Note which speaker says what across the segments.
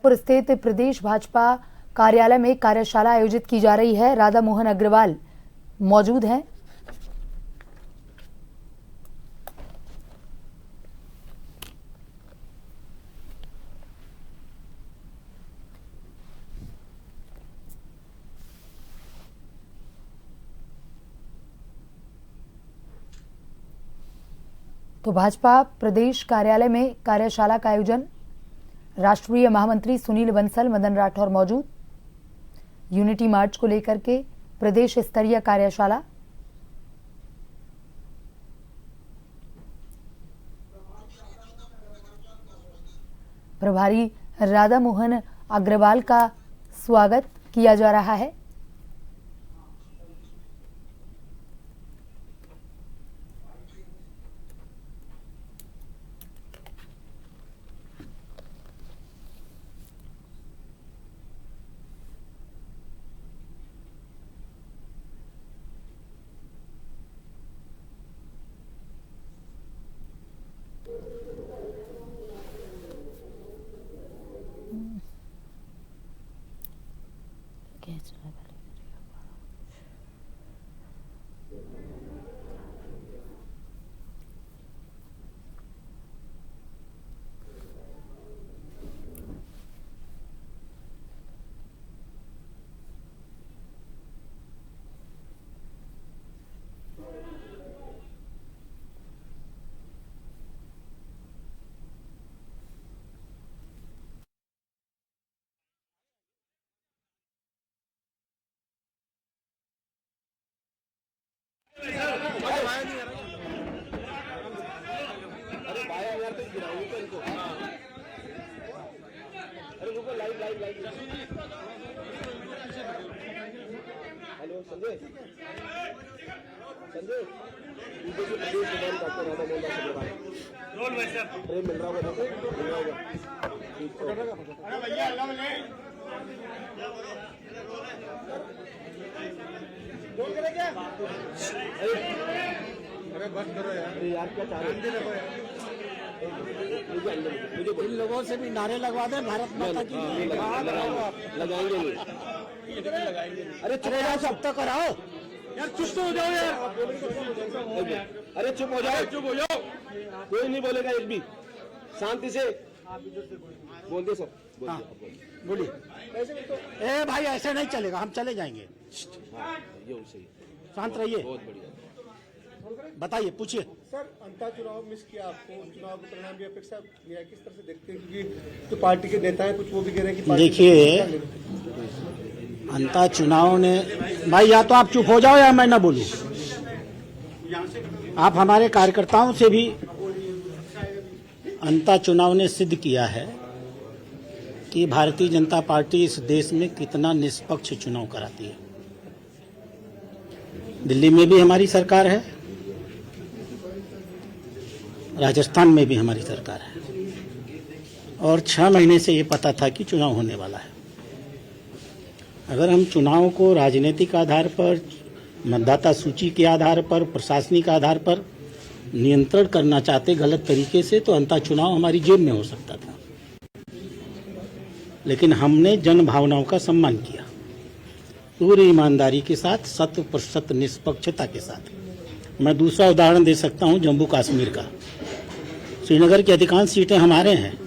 Speaker 1: पुर स्थित प्रदेश भाजपा कार्यालय में कार्यशाला आयोजित की जा रही है। राधा मोहन अग्रवाल मौजूद हैं। तो भाजपा प्रदेश कार्यालय में कार्यशाला का आयोजन, राष्ट्रीय महामंत्री सुनील बंसल, मदन राठौर मौजूद। यूनिटी मार्च को लेकर के प्रदेश स्तरीय कार्यशाला। प्रभारी राधा मोहन अग्रवाल का स्वागत किया जा रहा है।
Speaker 2: अरे बाया यार तो गिराओगे तो इनको। अरे रुको, लाइव। हेलो संजय प्रदेश प्रधान डॉक्टर राधा मोहन अग्रवाल रोल भाई साहब प्रेम मिल रहा होगा, अरे भैया बोल करे क्या? अरे बस करो यार क्या चाह रहे हो? मुझे इन लोगों से भी नारे लगवा दे, भारत माता की लगाएंगे। अरे चुप हो जाओ, सब तक कराओ यार, चुप तो हो जाओ यार। अरे चुप हो जाओ, कोई नहीं बोलेगा एक भी, शांति से बोल दे सब। बोलिए। ए भाई ऐसे नहीं चलेगा, हम चले जाएंगे। शांत रहिए। बहुत बढ़िया, बताइए, पूछिए।
Speaker 3: सर, अंता चुनाव मिस किया आपको, चुनाव के परिणाम की अपेक्षा किस तरह से देखते हैं? क्योंकि जो पार्टी के नेता हैं कुछ वो भी कह रहे हैं कि
Speaker 4: देखिए, अंता चुनाव ने, भाई या तो आप चुप हो जाओ या मैं ना बोलूं। आप हमारे कार्यकर्ताओं से भी, अंता चुनाव ने सिद्ध किया है कि भारतीय जनता पार्टी इस देश में कितना निष्पक्ष चुनाव कराती है। दिल्ली में भी हमारी सरकार है, राजस्थान में भी हमारी सरकार है, और 6 महीने से ये पता था कि चुनाव होने वाला है। अगर हम चुनाव को राजनीतिक आधार पर, मतदाता सूची के आधार पर, प्रशासनिक आधार पर नियंत्रण करना चाहते गलत तरीके से, तो अंता चुनाव हमारी जेब में हो सकता था। लेकिन हमने जन भावनाओं का सम्मान किया, पूरी ईमानदारी के साथ, 100% निष्पक्षता के साथ। मैं दूसरा उदाहरण दे सकता हूं जम्मू कश्मीर का। श्रीनगर की अधिकांश सीटें हमारे हैं,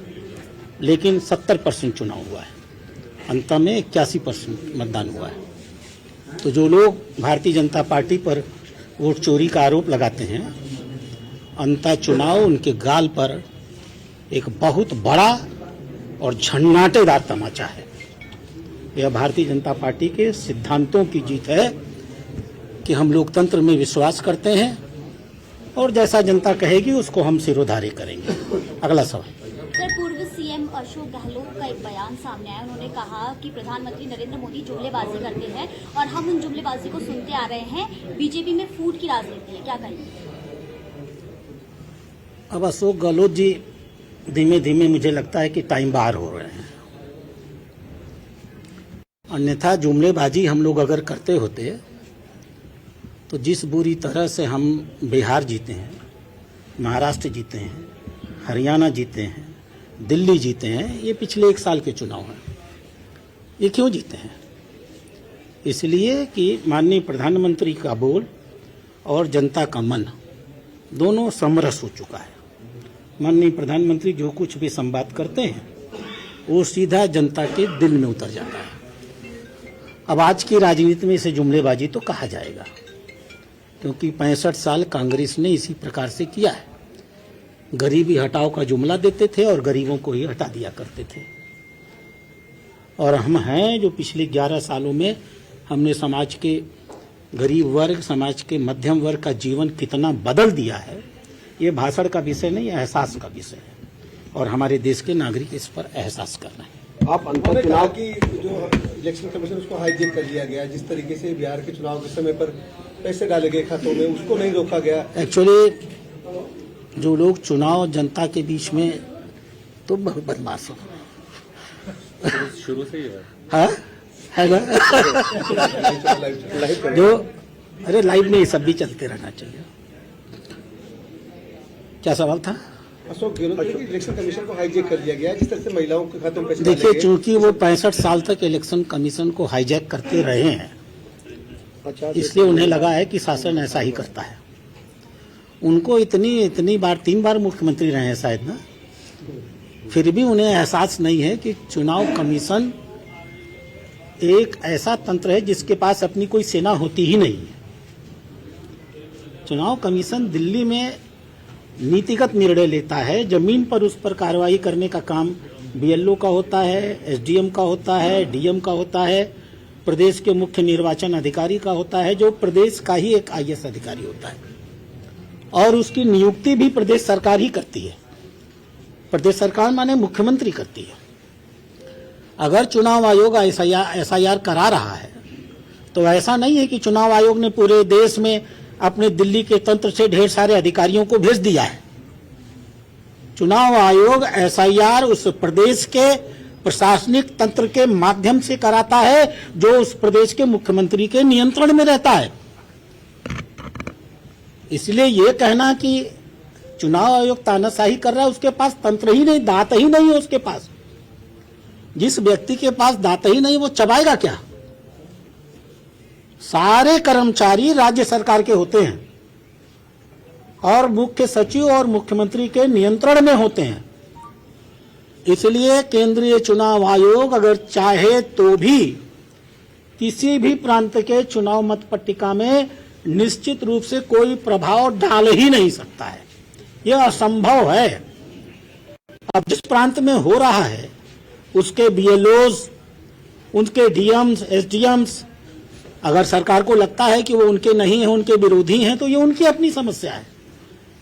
Speaker 4: लेकिन 70% चुनाव हुआ है, अंत में 81% मतदान हुआ है। तो जो लोग भारतीय जनता पार्टी पर वोट चोरी का आरोप लगाते हैं, अंता चुनाव उनके गाल पर एक बहुत बड़ा और झन्नाटेदार तमाचा है। यह भारतीय जनता पार्टी के सिद्धांतों की जीत है कि हम लोकतंत्र में विश्वास करते हैं, और जैसा जनता कहेगी उसको हम सिरोधार्य करेंगे। अगला सवाल।
Speaker 5: सर, पूर्व सीएम अशोक गहलोत का एक बयान सामने आया। उन्होंने कहा कि प्रधानमंत्री नरेंद्र मोदी जुमलेबाजी करते हैं और हम उन जुमलेबाजी को सुनते आ रहे हैं। बीजेपी में फूट की राजनीति है, क्या कहेंगे?
Speaker 4: अब अशोक गहलोत जी धीमे धीमे मुझे लगता है कि टाइम बाहर हो रहे हैं। अन्यथा जुमलेबाजी हम लोग अगर करते होते तो जिस बुरी तरह से हम बिहार जीते हैं, महाराष्ट्र जीते हैं, हरियाणा जीते हैं, दिल्ली जीते हैं, ये पिछले 1 साल के चुनाव हैं। ये क्यों जीते हैं? इसलिए कि माननीय प्रधानमंत्री का बोल और जनता का मन दोनों समरस हो चुका है। माननीय प्रधानमंत्री जो कुछ भी संवाद करते हैं वो सीधा जनता के दिल में उतर जाता है। अब आज की राजनीति में इसे जुमलेबाजी तो कहा जाएगा, क्योंकि 65 साल कांग्रेस ने इसी प्रकार से किया है। गरीबी हटाओ का जुमला देते थे और गरीबों को ही हटा दिया करते थे। और हम हैं जो पिछले 11 सालों में हमने समाज के गरीब वर्ग, समाज के मध्यम वर्ग का जीवन कितना बदल दिया है, ये भाषण का विषय नहीं, एहसास का विषय है। और हमारे देश के नागरिक इस पर एहसास कर रहे हैं।
Speaker 3: आप अंतर चुनाव की जो इलेक्शन कमीशन उसको हाईजेक कर लिया गया, जिस तरीके से बिहार के चुनाव के समय पर पैसे डाले गए खातों में, उसको नहीं रोका गया।
Speaker 4: एक्चुअली जो लोग चुनाव जनता के बीच में तो बहुत बदमाश हो,
Speaker 6: शुरू से ही
Speaker 4: है ना? जो अरे लाइव में ये सब भी चलते रहना चाहिए। क्या सवाल था?
Speaker 3: अशोक गहलोत ने इलेक्शन कमीशन को हाईजेक कर लिया गया, जिस तरह से महिलाओं के खातों में पैसे डाले
Speaker 4: देखिए,
Speaker 3: गए।
Speaker 4: चूंकि वो 65 साल तक इलेक्शन कमीशन को हाईजैक करते रहे हैं, इसलिए उन्हें लगा है कि शासन ऐसा ही करता है। उनको इतनी बार 3 बार मुख्यमंत्री रहे हैं शायद ना, फिर भी उन्हें एहसास नहीं है कि चुनाव कमीशन एक ऐसा तंत्र है जिसके पास अपनी कोई सेना होती ही नहीं है। चुनाव कमीशन दिल्ली में नीतिगत निर्णय लेता है, जमीन पर उस पर कार्रवाई करने का काम बीएलओ का होता है, एसडीएम का होता है, डीएम का होता है, प्रदेश के मुख्य निर्वाचन अधिकारी का होता है, जो प्रदेश का ही एक आईएएस अधिकारी होता है। और उसकी नियुक्ति भी प्रदेश सरकार ही करती है। प्रदेश सरकार माने मुख्यमंत्री करती है। अगर चुनाव आयोग एसआईआर करा रहा है तो ऐसा नहीं है कि चुनाव आयोग ने पूरे देश में अपने दिल्ली के तंत्र से ढेर सारे अधिकारियों को भेज दिया है। चुनाव आयोग एसआईआर उस प्रदेश के प्रशासनिक तंत्र के माध्यम से कराता है जो उस प्रदेश के मुख्यमंत्री के नियंत्रण में रहता है। इसलिए ये कहना कि चुनाव आयोग तानाशाही कर रहा है, उसके पास तंत्र ही नहीं, दांत ही नहीं है उसके पास। जिस व्यक्ति के पास दांत ही नहीं वो चबाएगा क्या? सारे कर्मचारी राज्य सरकार के होते हैं और मुख्य सचिव और मुख्यमंत्री के नियंत्रण में होते हैं। इसलिए केंद्रीय चुनाव आयोग अगर चाहे तो भी किसी भी प्रांत के चुनाव मत पट्टिका में निश्चित रूप से कोई प्रभाव डाल ही नहीं सकता है। यह असंभव है। अब जिस प्रांत में हो रहा है उसके बीएलओज, उनके डीएम्स, एसडीएम्स, अगर सरकार को लगता है कि वो उनके नहीं हैं, उनके विरोधी हैं, तो ये उनकी अपनी समस्या है।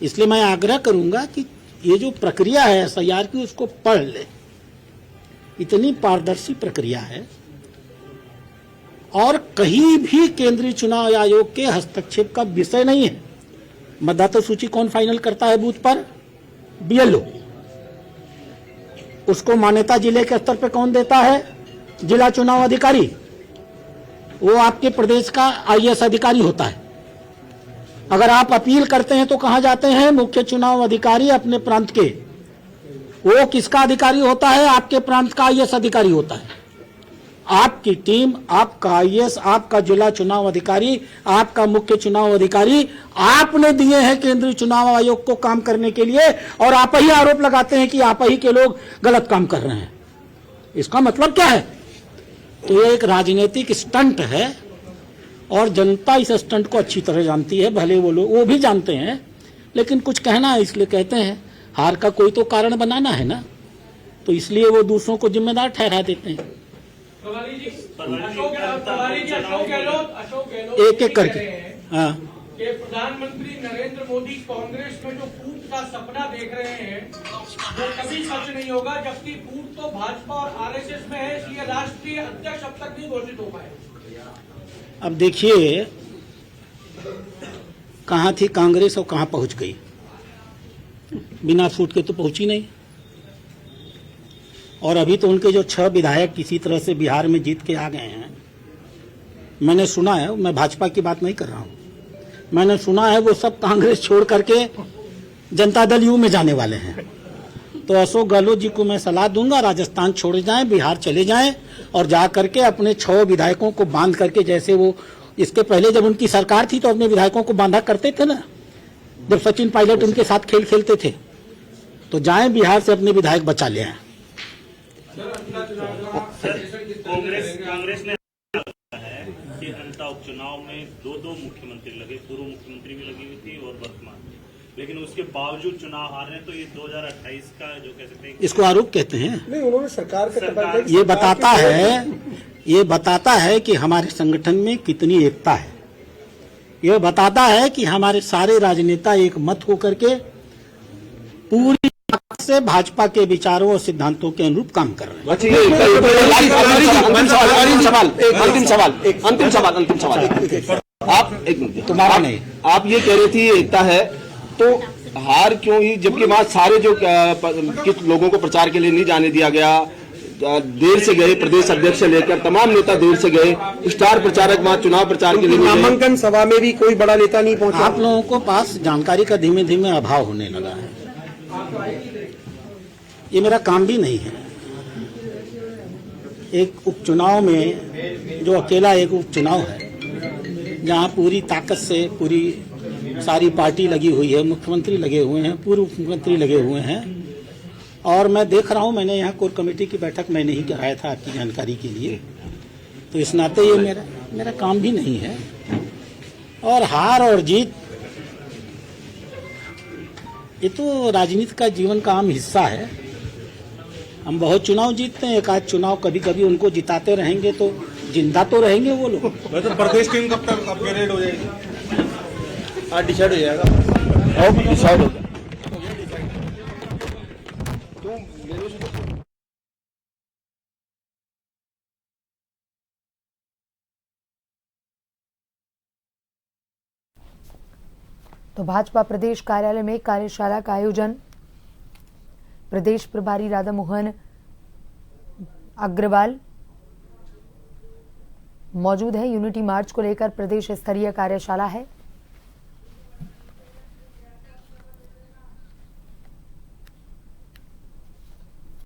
Speaker 4: इसलिए मैं आग्रह करूंगा कि ये जो प्रक्रिया है एसआईआर की, उसको पढ़ ले। इतनी पारदर्शी प्रक्रिया है और कहीं भी केंद्रीय चुनाव आयोग के हस्तक्षेप का विषय नहीं है। मतदाता सूची कौन फाइनल करता है बूथ पर? बीएलओ। उसको मान्यता जिले के स्तर पे कौन देता है? जिला चुनाव अधिकारी। वो आपके प्रदेश का आईएएस अधिकारी होता है। अगर आप अपील करते हैं तो कहां जाते हैं? मुख्य चुनाव अधिकारी अपने प्रांत के। वो किसका अधिकारी होता है? आपके प्रांत का आईएएस अधिकारी होता है। आपकी टीम, आपका आईएएस, आपका जिला चुनाव अधिकारी, आपका मुख्य चुनाव अधिकारी आपने दिए हैं केंद्रीय चुनाव आयोग को काम करने के लिए, और आप ही आरोप लगाते हैं कि आप ही के लोग गलत काम कर रहे हैं। इसका मतलब क्या है? तो ये एक राजनीतिक स्टंट है और जनता इस स्टंट को अच्छी तरह जानती है। भले वो लोग वो भी जानते हैं, लेकिन कुछ कहना है इसलिए कहते हैं। हार का कोई तो कारण बनाना है ना, तो इसलिए वो दूसरों को जिम्मेदार ठहरा देते हैं। एक एक करके। हाँ,
Speaker 7: कि प्रधानमंत्री नरेंद्र मोदी कांग्रेस में जो फूट का सपना देख रहे हैं वो कभी सच नहीं होगा, जबकि फूट तो भाजपा और आरएसएस में है, इसलिए राष्ट्रीय अध्यक्ष अब तक नहीं घोषित हो पाए।
Speaker 4: अब देखिए कहाँ थी कांग्रेस और कहाँ पहुंच गई। बिना फूट के तो पहुंची नहीं। और अभी तो उनके जो 6 विधायक किसी तरह से बिहार में जीत के आ गए हैं। मैंने सुना है, मैं भाजपा की बात नहीं कर रहा हूं, मैंने सुना है वो सब कांग्रेस छोड़ करके जनता दल यू में जाने वाले हैं। तो अशोक गहलोत जी को मैं सलाह दूंगा, राजस्थान छोड़ जाएं, बिहार चले जाएं और जा करके अपने 6 विधायकों को बांध करके, जैसे वो इसके पहले जब उनकी सरकार थी तो अपने विधायकों को बांधा करते थे ना, जब सचिन पायलट उनके साथ खेल खेलते थे। तो जाएं बिहार से अपने विधायक बचा ले आए।
Speaker 8: कांग्रेस ने है कि अंता उपचुनाव में 2 मुख्यमंत्री लगे, पूर्व मुख्यमंत्री भी लगी हुई थी और वर्तमान, लेकिन उसके बावजूद चुनाव हार रहे हैं। तो ये 2028 का जो कह सकते हैं,
Speaker 4: इसको आरोप कहते हैं।
Speaker 3: नहीं, उन्होंने सरकार का
Speaker 4: ये बताता है कि हमारे संगठन में कितनी एकता है। यह बताता है कि हमारे सारे राजनेता एक मत होकर के पूरी से भाजपा के विचारों और सिद्धांतों के अनुरूप काम कर रहे हैं।
Speaker 2: अंतिम सवाल आप एक मिनट,
Speaker 4: तुम्हारा नहीं,
Speaker 2: आप ये कह रही थी एकता है, तो हार क्यों हुई जबकि वहां सारे जो किस लोगों को प्रचार के लिए नहीं जाने दिया गया, देर से गए, प्रदेश अध्यक्ष से लेकर तमाम नेता देर से गए, स्टार प्रचारक वहां चुनाव प्रचार के लिए
Speaker 3: नामांकन सभा में भी कोई बड़ा नेता नहीं पहुंचा।
Speaker 4: आप लोगों को पास जानकारी का धीमे धीमे अभाव होने लगा है। ये मेरा काम भी नहीं है। एक उपचुनाव में जो अकेला एक उपचुनाव है, जहां पूरी ताकत से पूरी सारी पार्टी लगी हुई है, मुख्यमंत्री लगे हुए हैं, पूर्व मुख्यमंत्री लगे हुए हैं, और मैं देख रहा हूं, मैंने यहाँ कोर कमेटी की बैठक मैं नहीं कराया था आपकी जानकारी के लिए, तो इस नाते ये मेरा काम भी नहीं है। और हार और जीत ये तो राजनीति का जीवन का आम हिस्सा है। हम बहुत चुनाव जीतते हैं, एक आध चुनाव कभी कभी उनको जिताते रहेंगे तो जिंदा तो रहेंगे वो लोग।
Speaker 3: वैसे प्रदेश टीम कब तक अपग्रेड हो जाएगी? आज डिसाइड हो जाएगा।
Speaker 2: और डिसाइड होगा।
Speaker 1: तो भाजपा प्रदेश कार्यालय में कार्यशाला का आयोजन, प्रदेश प्रभारी राधा मोहन अग्रवाल मौजूद है। यूनिटी मार्च को लेकर प्रदेश स्तरीय कार्यशाला है।